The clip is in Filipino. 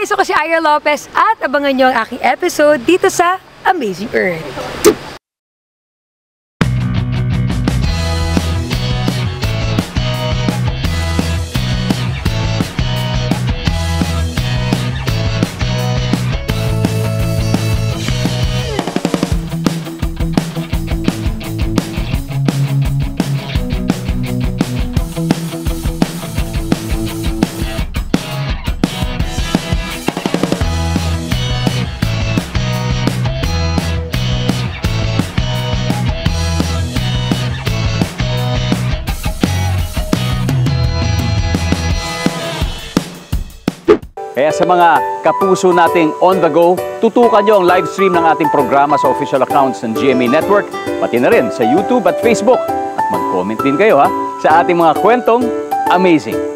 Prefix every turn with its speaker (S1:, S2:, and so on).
S1: guys, ako si Ira Lopez at abangan nyo ang aking episode dito sa Amazing Earth.
S2: Kaya sa mga kapuso nating on the go, tutukan nyo ang live stream ng ating programa sa official accounts ng GMA Network, pati na rin sa YouTube at Facebook. At mag-comment din kayo sa ating mga kwentong amazing.